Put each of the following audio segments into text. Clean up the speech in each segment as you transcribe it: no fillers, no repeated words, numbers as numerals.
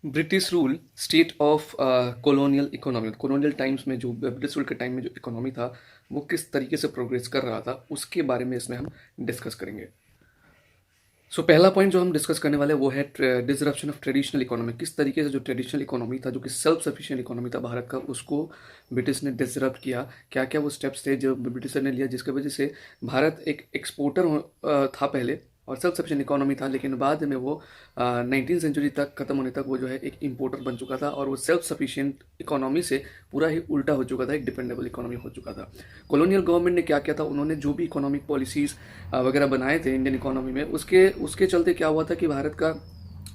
British rule state of colonial economy, colonial times में जो British rule के time में जो इकोनॉमी था वो किस तरीके से प्रोग्रेस कर रहा था उसके बारे में इसमें हम डिस्कस करेंगे। सो पहला पॉइंट जो हम डिस्कस करने वाले हैं वो है डिसरप्शन ऑफ ट्रेडिशनल इकोनॉमी। किस तरीके से जो ट्रेडिशनल इकोनॉमी था, जो कि सेल्फ सफिशिएंट इकोनॉमी था भारत का, उसको ब्रिटिश ने डिसरप्ट किया। क्या क्या वो स्टेप्स थे जो ब्रिटिशर ने लिया जिसकी वजह से भारत एक एक्सपोर्टर था पहले और सेल्फ सफिशिएंट इकोनॉमी था, लेकिन बाद में वो 19 सेंचुरी तक खत्म होने तक वो जो है एक इंपोर्टर बन चुका था और वो सेल्फ सफिशिएंट इकोनॉमी से पूरा ही उल्टा हो चुका था, एक डिपेंडेबल इकोनॉमी हो चुका था। कॉलोनियल गवर्नमेंट ने क्या किया था, उन्होंने जो भी इकोनॉमिक पॉलिसीज़ वगैरह बनाए थे इंडियन इकोनॉमी में, उसके उसके चलते क्या हुआ था कि भारत का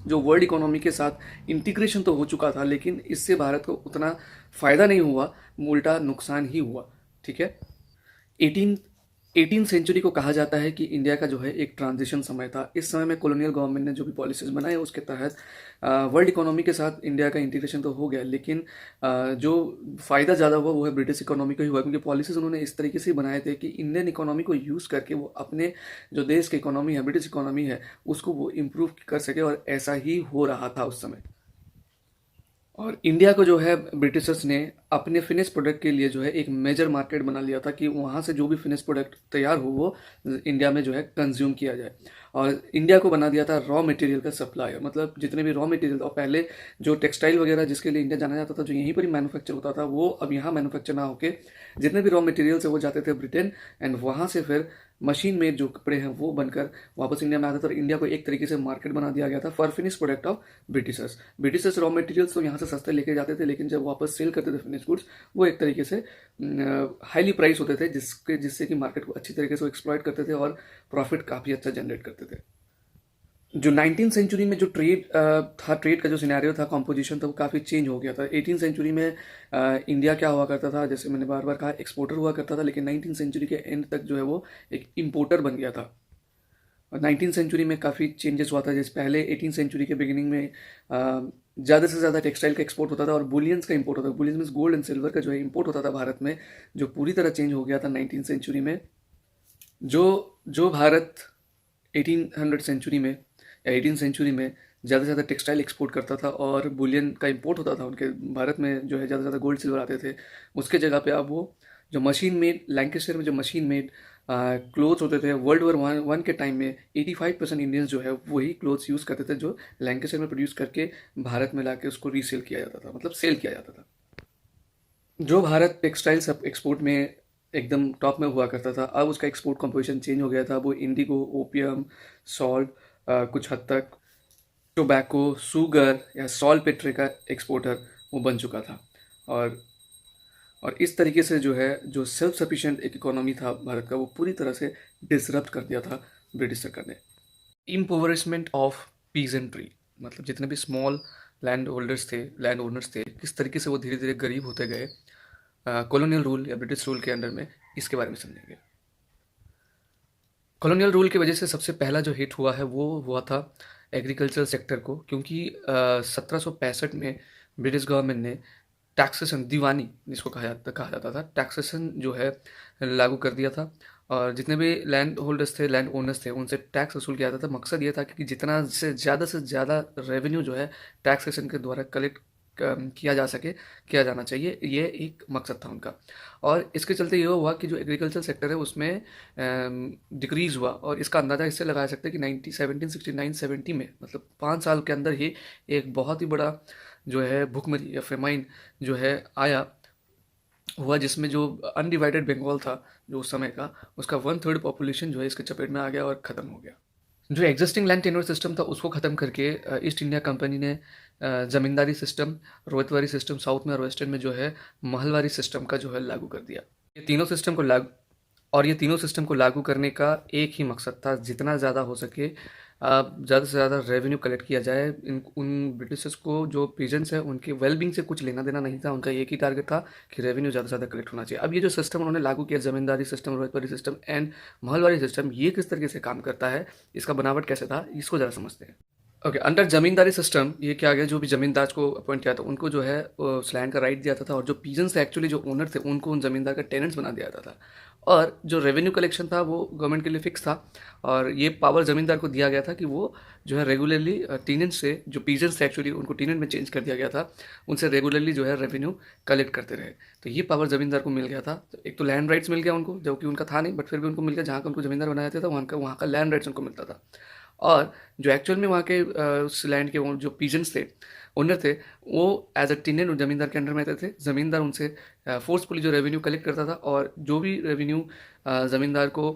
जो वर्ल्ड इकोनॉमी के साथ इंटीग्रेशन तो हो चुका था, लेकिन इससे भारत को उतना फ़ायदा नहीं हुआ, उल्टा नुकसान ही हुआ। ठीक है। 18 सेंचुरी को कहा जाता है कि इंडिया का जो है एक ट्रांजिशन समय था। इस समय में कॉलोनियल गवर्नमेंट ने जो भी पॉलिसीज़ बनाए उसके तहत वर्ल्ड इकोनॉमी के साथ इंडिया का इंटीग्रेशन तो हो गया, लेकिन जो फ़ायदा ज़्यादा हुआ वो है ब्रिटिश इकोनॉमी को ही हुआ, क्योंकि पॉलिसीज़ उन्होंने इस तरीके से बनाए थे कि इंडियन इकोनॉमी को यूज़ करके वो अपने जो देश की इकोनॉमी है, ब्रिटिश इकोनॉमी है, उसको वो इम्प्रूव कर सके, और ऐसा ही हो रहा था उस समय। और इंडिया को जो है ब्रिटिशर्स ने अपने फिनिश प्रोडक्ट के लिए जो है एक मेजर मार्केट बना लिया था कि वहाँ से जो भी फिनिश प्रोडक्ट तैयार हो वो इंडिया में जो है कंज्यूम किया जाए। और इंडिया को बना दिया था रॉ मटेरियल का सप्लायर, मतलब जितने भी रॉ मटेरियल, और पहले जो टेक्सटाइल वगैरह जिसके लिए इंडिया जाना जाता था, जो यहीं पर ही मैन्युफैक्चर होता था, वो अब यहाँ मैन्युफैक्चर ना होके जितने भी रॉ मटेरियल्स है वो जाते थे ब्रिटेन, एंड वहाँ से फिर मशीन मेड जो कपड़े हैं वो बनकर वापस इंडिया में आते थे। और इंडिया को एक तरीके से मार्केट बना दिया गया था for finish product of Britishers raw materials तो यहाँ से सस्ते लेके जाते थे, लेकिन जब वापस सेल करते थे फिनिश गुड्स, वो एक तरीके से हाईली प्राइस होते थे, जिससे कि मार्केट को अच्छी तरीके से एक्सप्लॉइट करते थे और प्रॉफिट काफ़ी अच्छा जनरेट करते थे। जो 19 सेंचुरी में जो ट्रेड था, ट्रेड का जो सिनेरियो था, कॉम्पोजिशन था, वो काफ़ी चेंज हो गया था। 18 सेंचुरी में इंडिया क्या हुआ करता था, जैसे मैंने बार बार कहा, एक्सपोर्टर हुआ करता था, लेकिन 19 सेंचुरी के एंड तक जो है वो एक इम्पोर्टर बन गया था। और 19 सेंचुरी में काफ़ी चेंजेस हुआ था। जैसे पहले 18 सेंचुरी के बिगिनिंग में ज़्यादा से ज़्यादा टेक्सटाइल का एक्सपोर्ट होता था और बुलियंस का इंपोर्ट होता था। Bullions means gold and silver का जो है इंपोर्ट होता था भारत में, जो पूरी तरह चेंज हो गया था 19 सेंचुरी में। जो जो भारत 1800 सेंचुरी में या 18 सेंचुरी में ज़्यादा से ज़्यादा टेक्सटाइल एक्सपोर्ट करता था और बुलियन का इंपोर्ट होता था, उनके भारत में जो है ज़्यादा से ज़्यादा गोल्ड सिल्वर आते थे, उसके जगह पे अब वो जो मशीन मेड, लैंकेस्टर में जो मशीन मेड क्लोथ्स होते थे, वर्ल्ड वॉर वन के टाइम में 85% इंडियंस जो है वही क्लोथ्स यूज़ करते थे जो लैंकेस्टर में प्रोड्यूस करके भारत में ला के उसको रीसेल किया जाता था, मतलब सेल किया जाता था। जो भारत टेक्सटाइल्स एक्सपोर्ट में एकदम टॉप में हुआ करता था, अब उसका एक्सपोर्ट कंपोजिशन चेंज हो गया था। वो इंडिगो, ओपियम, सॉल्ट, कुछ हद तक टोबैको, शुगर या सॉल्ट पेट्रे का एक्सपोर्टर वो बन चुका था। और और इस तरीके से जो है जो सेल्फ सफिशिएंट एक इकोनॉमी था भारत का, वो पूरी तरह से डिसरप्ट कर दिया था ब्रिटिश सरकार ने। इम्पोवरिशमेंट ऑफ पीजेंट्री, मतलब जितने भी स्मॉल लैंड होल्डर्स थे, लैंड ओनर्स थे, किस तरीके से वो धीरे धीरे गरीब होते गए कॉलोनियल रूल या ब्रिटिश रूल के अंडर में, इसके बारे में समझेंगे। कॉलोनियल रूल की वजह से सबसे पहला जो हिट हुआ है वो हुआ था एग्रीकल्चर सेक्टर को, क्योंकि 1765 में ब्रिटिश गवर्नमेंट ने टैक्सेशन, दीवानी जिसको कहा जाता था, टैक्सेशन जो है लागू कर दिया था। और जितने भी लैंड होल्डर्स थे, लैंड ओनर्स थे, उनसे टैक्स वसूल किया जाता था। मकसद ये था कि जितना से ज़्यादा रेवेन्यू जो है टैक्सेशन के द्वारा कलेक्ट किया जा सके, किया जाना चाहिए, ये एक मकसद था उनका। और इसके चलते ये हुआ कि जो एग्रीकल्चर सेक्टर है उसमें डिक्रीज़ हुआ, और इसका अंदाज़ा इससे लगा सकते हैं कि 1769-70 में, मतलब 5 साल के अंदर ही एक बहुत ही बड़ा जो है भुखमरी या फेमाइन जो है आया हुआ, जिसमें जो अनडिवाइडेड बंगाल था जो उस समय का, उसका 1/3 पॉपुलेशन जो है इसके चपेट में आ गया और ख़त्म हो गया। जो एग्जिस्टिंग लैंड टेन्योर सिस्टम था उसको ख़त्म करके ईस्ट इंडिया कंपनी ने ज़मींदारी सिस्टम, रोयतवारी सिस्टम साउथ में और वेस्टर्न में जो है महलवारी सिस्टम का जो है लागू कर दिया। ये तीनों सिस्टम को लागू करने का एक ही मकसद था, जितना ज़्यादा हो सके ज़्यादा से ज़्यादा रेवेन्यू कलेक्ट किया जाए। उन ब्रिटिशर्स को, जो पीजेंट्स हैं, उनके वेलबींग से कुछ लेना देना नहीं था, उनका एक ही टारगेट था कि रेवेन्यू ज़्यादा से ज़्यादा कलेक्ट होना चाहिए। अब ये जो सिस्टम उन्होंने लागू किया, zamindari system, ryotwari system and mahalwari system, ये किस तरीके से काम करता है, इसका बनावट कैसे था, इसको ज़रा समझते हैं। ओके, अंडर जमींदारी सिस्टम ये क्या गया, जो भी जमींदार को अपॉइंट किया था उनको जो है उस लैंड का राइट दिया जाता था, और जो पीजेंट्स थे, एक्चुअली जो ओनर थे, उनको उन जमींदार का टेनेंट्स बना दिया जाता था। और जो रेवेन्यू कलेक्शन था वो गवर्नमेंट के लिए फिक्स था, और ये पावर ज़मींदार को दिया गया था कि वो जो है रेगुलरली टीनेंट से, जो पीजेंट्स थे एक्चुअली उनको टीनेंट में चेंज कर दिया गया था, उनसे रेगुलरली जो है रेवेन्यू कलेक्ट करते रहे। तो ये पावर ज़मींदार को मिल गया था। तो एक तो लैंड राइट्स मिल गया उनको, जो कि उनका था नहीं, बट फिर भी उनको मिल गया, जहाँ का उनको ज़मींदार बनाया जाता था वहाँ का लैंड राइट्स उनको मिलता था। और जो एक्चुअल में वहाँ के उस लैंड के जो पीजेंट्स थे, ओनर थे, वो एज अ टीनेंट ज़मींदार के अंडर में रहते थे। ज़मींदार उनसे फोर्सफुली जो रेवेन्यू कलेक्ट करता था, और जो भी रेवेन्यू ज़मींदार को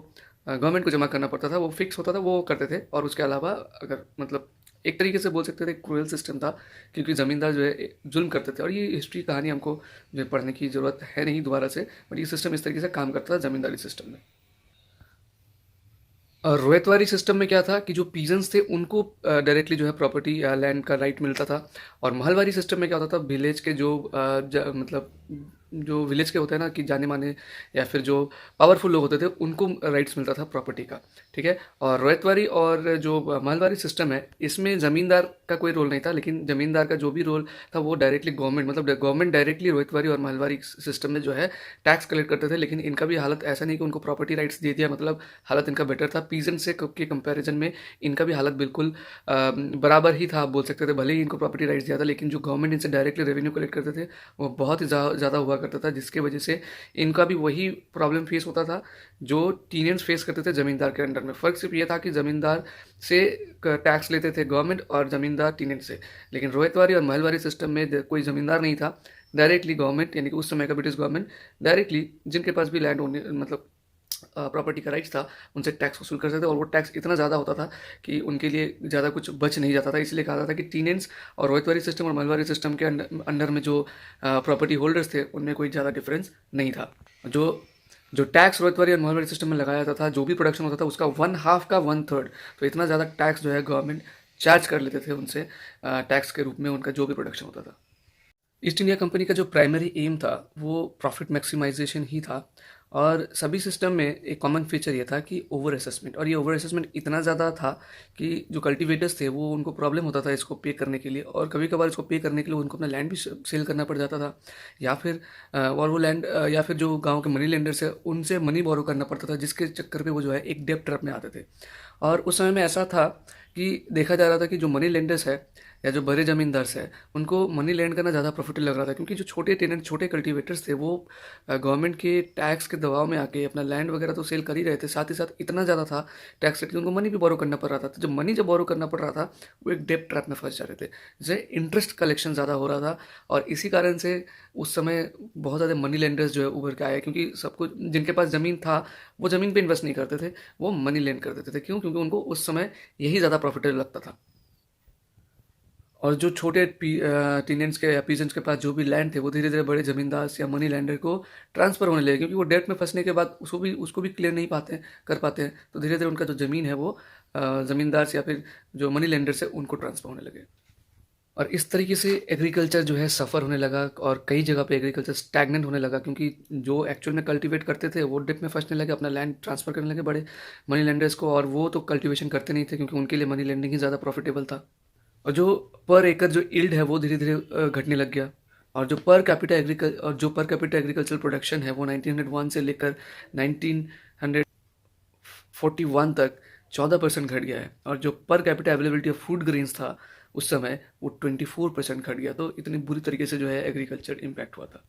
गवर्नमेंट को जमा करना पड़ता था वो फिक्स होता था, वो करते थे। और उसके अलावा अगर मतलब एक तरीके से बोल सकते थे क्रूएल सिस्टम था, क्योंकि ज़मींदार जो है जुल्म करते थे। और ये हिस्ट्री कहानी हमको जो है पढ़ने की ज़रूरत है नहीं दोबारा से, बट ये सिस्टम इस तरीके से काम करता था ज़मींदारी सिस्टम में। और रोहितवारी सिस्टम में क्या था कि जो पीजेंट्स थे उनको डायरेक्टली जो है प्रॉपर्टी या लैंड का राइट मिलता था। और महलवारी सिस्टम में क्या होता था, विलेज के जो मतलब जो विलेज के होते हैं ना कि जाने माने या फिर जो पावरफुल लोग होते थे, उनको राइट्स मिलता था प्रॉपर्टी का। ठीक है। और रोहितवारी और जो महलवारी सिस्टम है, इसमें ज़मींदार का कोई रोल नहीं था, लेकिन ज़मींदार का जो भी रोल था वो डायरेक्टली गवर्नमेंट, मतलब गवर्नमेंट डायरेक्टली रोहितवारी और महलवारी सिस्टम में जो है टैक्स कलेक्ट करते थे। लेकिन इनका भी हालत ऐसा नहीं कि उनको प्रॉपर्टी राइट्स दे दिया, मतलब हालत इनका बेटर था। पीजेंट से के कंपैरिजन में इनका भी हालत बिल्कुल बराबर ही था, आप बोल सकते थे। भले ही इनको प्रॉपर्टी राइट्स दिया था, लेकिन जो गवर्नमेंट इनसे डायरेक्टली रेवेन्यू कलेक्ट करते थे वो बहुत ही ज़्यादा हुआ करता था, जिसके वजह से इनका भी वही प्रॉब्लम फेस होता था जो टीनेंट्स फेस करते थे ज़मींदार के अंडर में। फ़र्क सिर्फ ये था कि ज़मींदार से टैक्स लेते थे गवर्नमेंट और ज़मींदार टीनेंट से। लेकिन रोहितवारी और महलवारी सिस्टम में कोई ज़मींदार नहीं था, डायरेक्टली गवर्नमेंट, यानी कि उस समय का ब्रिटिश गवर्नमेंट डायरेक्टली जिनके पास भी लैंड होने मतलब प्रॉपर्टी का राइट्स था, उनसे टैक्स वसूल करते थे। और वो टैक्स इतना ज़्यादा होता था कि उनके लिए ज़्यादा कुछ बच नहीं जाता था। इसलिए कहा जाता था कि टीनेंट्स और रोहितवारी सिस्टम और महलवारी सिस्टम के अंडर में जो प्रॉपर्टी होल्डर्स थे उनमें कोई ज़्यादा डिफरेंस नहीं था। जो जो टैक्स रोहितवारी और महलवारी सिस्टम में लगाया जाता था, जो भी प्रोडक्शन होता था उसका 1/2 का 1/3, तो इतना ज़्यादा टैक्स जो है गवर्नमेंट चार्ज कर लेते थे उनसे टैक्स के रूप में, उनका जो भी प्रोडक्शन होता था। ईस्ट इंडिया कंपनी का जो प्राइमरी एम था वो प्रॉफिट मैक्सिमाइजेशन ही था। और सभी सिस्टम में एक कॉमन फीचर ये था कि ओवर असेसमेंट, और ये ओवर असेसमेंट इतना ज़्यादा था कि जो कल्टीवेटर्स थे वो उनको प्रॉब्लम होता था इसको पे करने के लिए। और कभी कभार इसको पे करने के लिए उनको अपना लैंड भी सेल करना पड़ जाता था, या फिर और वो लैंड या फिर जो गांव के मनी लेंडर्स है उनसे मनी बोरो करना पड़ता था, जिसके चक्कर पे वो जो है एक डेब्ट ट्रैप में आते थे। और उस समय में ऐसा था कि देखा जा रहा था कि जो मनी लेंडर्स है या जो बड़े ज़मींदार्स है उनको मनी लैंड करना ज़्यादा प्रॉफिटेबल लग रहा था, क्योंकि जो छोटे टेनेंट, छोटे कल्टीवेटर्स थे वो गवर्नमेंट के टैक्स के दबाव में आके अपना लैंड वगैरह तो सेल कर ही रहे थे, साथ ही साथ इतना ज़्यादा था टैक्स रेट कि उनको मनी भी बोरो करना पड़ रहा था। तो जब मनी जब बोरो करना पड़ रहा था वो एक डेब्ट ट्रैप में फंस जा रहे थे, जिससे इंटरेस्ट कलेक्शन ज़्यादा हो रहा था। और इसी कारण से उस समय बहुत ज़्यादा मनी लेंडर्स जो है उभर के आए, क्योंकि सबको जिनके पास ज़मीन था वो ज़मीन पे इन्वेस्ट नहीं करते थे, वो मनी लेंड कर देते थे। क्यों? क्योंकि उनको उस समय यही ज़्यादा प्रॉफिटेबल लगता था। और जो छोटे टीनेंट्स के या पीजेंट्स के पास जो भी लैंड थे वो धीरे धीरे बड़े ज़मींदार या मनी लैंडर को ट्रांसफ़र होने लगे, क्योंकि वो डेट में फंसने के बाद उसको भी क्लियर नहीं कर पाते हैं। तो धीरे धीरे उनका जो ज़मीन है वो ज़मींदार से या फिर जो मनी लैंडर से उनको ट्रांसफ़र होने लगे। और इस तरीके से एग्रीकल्चर जो है सफ़र होने लगा, और कई जगह पे एग्रीकल्चर स्टैगनेंट होने लगा, क्योंकि जो एक्चुअल में कल्टीवेट करते थे वो डिप में फंसने लगे, अपना लैंड ट्रांसफ़र करने लगे बड़े मनी लैंडर्स को, और वो तो कल्टीवेशन करते नहीं थे क्योंकि उनके लिए मनी लैंडिंग ही ज़्यादा प्रॉफिटेबल था। और जो पर एकड़ जो यील्ड है वो धीरे धीरे घटने लग गया। और जो पर कैपिटा एग्रीकल्चर प्रोडक्शन है वो 1901 से लेकर 1941 तक 14% घट गया है। और जो per capita availability of food grains था उस समय वो 24% घट गया। तो इतनी बुरी तरीके से जो है एग्रीकल्चर इम्पैक्ट हुआ था।